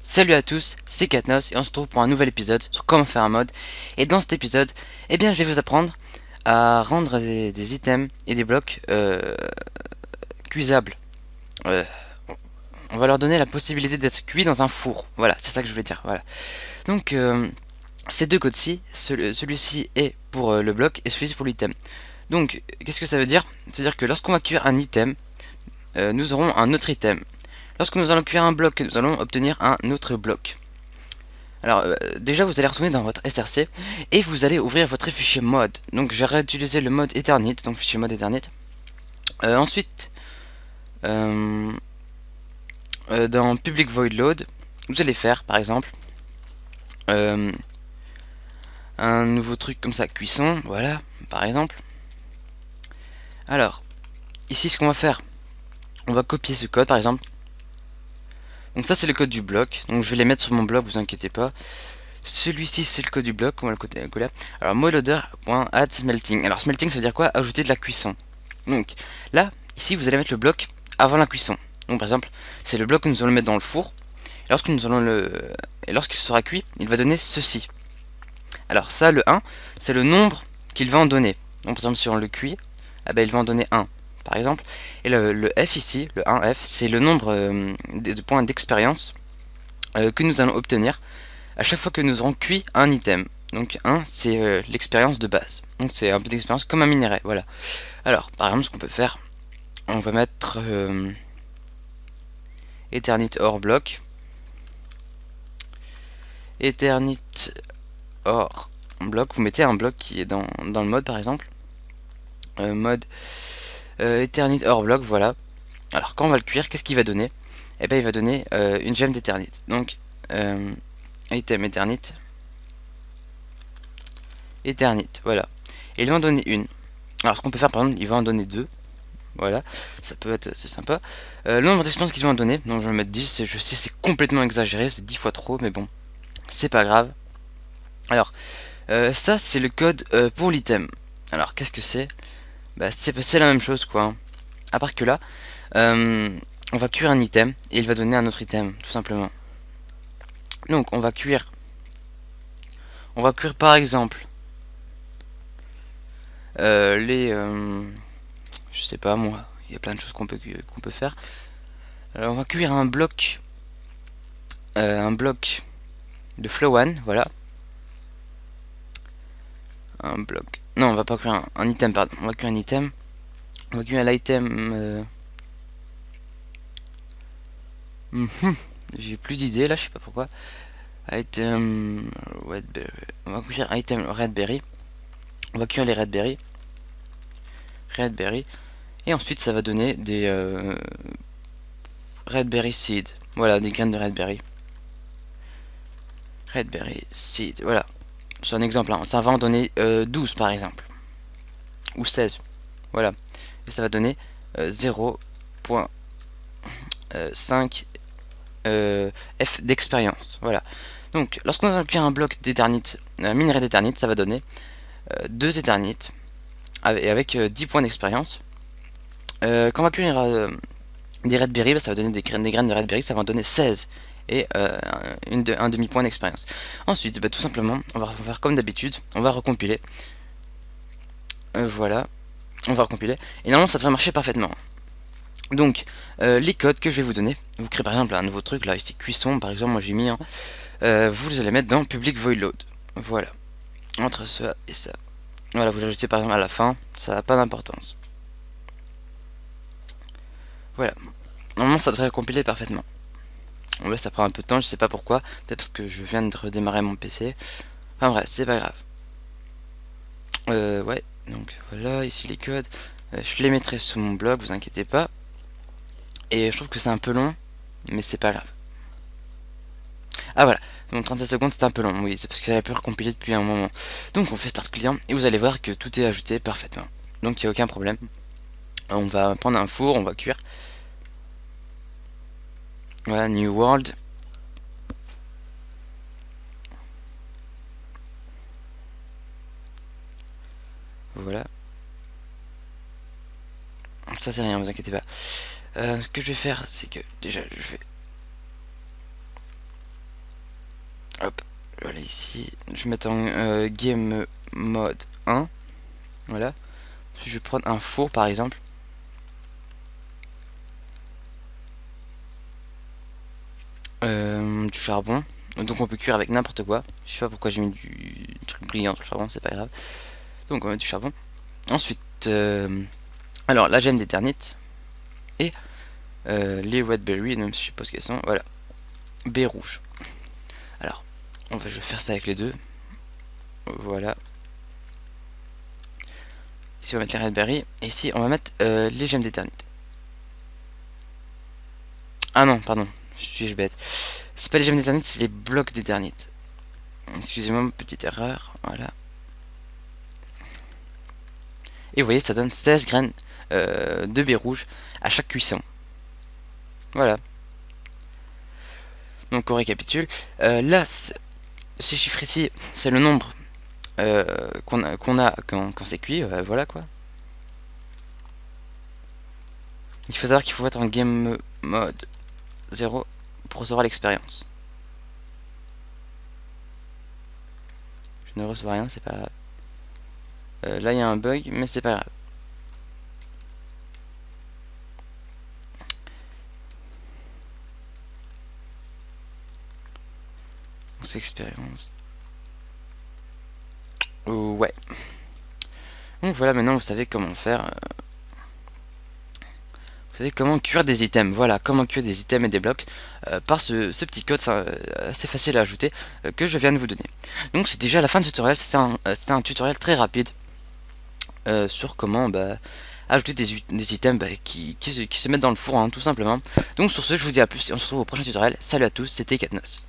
Salut à tous, c'est Katnos et on se retrouve pour un nouvel épisode sur comment faire un mod. Et dans cet épisode, je vais vous apprendre à rendre des items et des blocs cuisables. Euh, on va leur donner la possibilité d'être cuits dans un four. Voilà, c'est ça que je voulais dire. Voilà. Donc, ces deux codes-ci, celui-ci est pour le bloc et celui-ci pour l'item. Donc, qu'est-ce que ça veut dire? C'est-à-dire que lorsqu'on va cuire un item, nous aurons un autre item. Lorsque nous allons cuire un bloc, nous allons obtenir un autre bloc. Alors déjà vous allez retourner dans votre SRC et vous allez ouvrir votre fichier mod. Donc j'ai réutilisé le mode Eternit, donc fichier mod Eternit. Ensuite dans public void load, vous allez faire par exemple euh, un nouveau truc comme ça, cuisson, voilà, par exemple. Alors ici ce qu'on va faire, on va copier ce code par exemple. Donc ça c'est le code du bloc, donc je vais les mettre sur mon bloc, vous inquiétez pas. Celui-ci c'est le code du bloc, on va le coller. Alors modloader.add smelting. Alors smelting ça veut dire quoi? Ajouter de la cuisson. Donc là, ici vous allez mettre le bloc avant la cuisson. Donc par exemple, c'est le bloc que nous allons mettre dans le four. Et lorsqu'il sera cuit, il va donner ceci. Alors ça, le 1, c'est le nombre qu'il va en donner. Donc par exemple, si on le cuit, il va en donner 1, par exemple. Et le F ici, le 1F, c'est le nombre de points d'expérience que nous allons obtenir à chaque fois que nous aurons cuit un item. Donc 1, c'est l'expérience de base. Donc c'est un peu d'expérience comme un minerai, voilà. Alors, par exemple, ce qu'on peut faire, on va mettre Eternit or block. Eternit or block. Vous mettez un bloc qui est dans le mode, par exemple. Mode Eternit or block, voilà. Alors, quand on va le cuire, qu'est-ce qu'il va donner? Eh bien, il va donner une gemme d'Eternit. Donc, item Eternit. Eternit, voilà. Et il va en donner une. Alors, ce qu'on peut faire, par exemple, il va en donner deux. Voilà, ça peut être c'est sympa. Le nombre d'expériences qu'ils vont en donner, donc je vais mettre 10, je sais c'est complètement exagéré, c'est 10 fois trop, mais bon, c'est pas grave. Alors, ça c'est le code pour l'item. Alors, qu'est-ce que c'est? Bah, c'est la même chose quoi, hein. À part que là, euh, on va cuire un item et il va donner un autre item, tout simplement. Donc, on va cuire par exemple les, je sais pas moi, il y a plein de choses qu'on peut faire. Alors, on va cuire un bloc de flow one, voilà. Un bloc. Non, on va pas cuire un item, pardon. On va cuire un item. On va cuire l'item. J'ai plus d'idées là, je sais pas pourquoi. Item. Redberry. On va cuire item Redberry. On va cuire les Redberry. Redberry. Et ensuite, ça va donner des Redberry Seed. Voilà, des graines de Redberry. Redberry Seed. Voilà. C'est un exemple. Hein. Ça va en donner 12 par exemple. Ou 16. Voilà. Et ça va donner 0.5 F d'expérience. Voilà. Donc, lorsqu'on a acquis un bloc d'éternite, minerai d'éternite, ça va donner 2 éternites avec 10 points d'expérience. Quand on va cueillir des redberry, ça va donner des graines de redberry, ça va en donner 16 et un demi-point d'expérience. Ensuite, tout simplement, on va faire comme d'habitude, on va recompiler. Voilà, on va recompiler. Et normalement, ça devrait marcher parfaitement. Donc, les codes que je vais vous donner, vous créez par exemple un nouveau truc, là, ici, cuisson, par exemple, moi j'ai mis, vous allez mettre dans public void load. Voilà, entre ça et ça. Voilà, vous ajoutez par exemple à la fin, ça n'a pas d'importance. Voilà, normalement ça devrait compiler parfaitement. Ouais, ça prend un peu de temps, je sais pas pourquoi, peut-être parce que je viens de redémarrer mon PC. Enfin bref, c'est pas grave. Ouais, donc voilà, ici les codes. Je les mettrai sous mon blog, vous inquiétez pas. Et je trouve que c'est un peu long, mais c'est pas grave. Ah voilà, donc 37 secondes c'est un peu long, oui, c'est parce que j'avais pu recompiler depuis un moment. Donc on fait start client et vous allez voir que tout est ajouté parfaitement. Donc il n'y a aucun problème. On va prendre un four, on va cuire. Voilà, New World. Voilà. Ça c'est rien, vous inquiétez pas. Ce que je vais faire, c'est que déjà je vais ici, je vais mettre en game mode 1. Voilà. Je vais prendre un four par exemple. Du charbon. Donc on peut cuire avec n'importe quoi. Je sais pas pourquoi j'ai mis du truc brillant sur le charbon, c'est pas grave. Donc on va mettre du charbon. Ensuite, alors la gemme d'éternite. Et les red berries, même si je suppose qu'elles sont. Voilà. Baies rouges. Alors, je vais faire ça avec les deux. Voilà. Ici on va mettre les red berries. Et ici on va mettre les gemmes d'éternite. Ah non, pardon. Suis-je bête. C'est pas les gemmes d'éternite, c'est les blocs d'éternite. Excusez-moi, petite erreur. Voilà. Et vous voyez, ça donne 16 graines de baies rouges à chaque cuisson. Voilà. Donc on récapitule. Là, ces chiffres ici, c'est le nombre qu'on a quand c'est cuit. Voilà quoi. Il faut savoir qu'il faut être en game mode 0 pour recevoir l'expérience. Je ne reçois rien, c'est pas grave. Là il y a un bug, mais c'est pas grave. C'est expérience. Ouais. Donc voilà, maintenant vous savez comment faire. Vous savez comment cuire des items. Voilà, comment cuire des items et des blocs par ce petit code assez facile à ajouter que je viens de vous donner. Donc c'est déjà la fin du tutoriel. C'était un tutoriel très rapide sur comment ajouter des items qui se mettent dans le four, hein, tout simplement. Donc sur ce, je vous dis à plus et on se retrouve au prochain tutoriel. Salut à tous, c'était Katnos.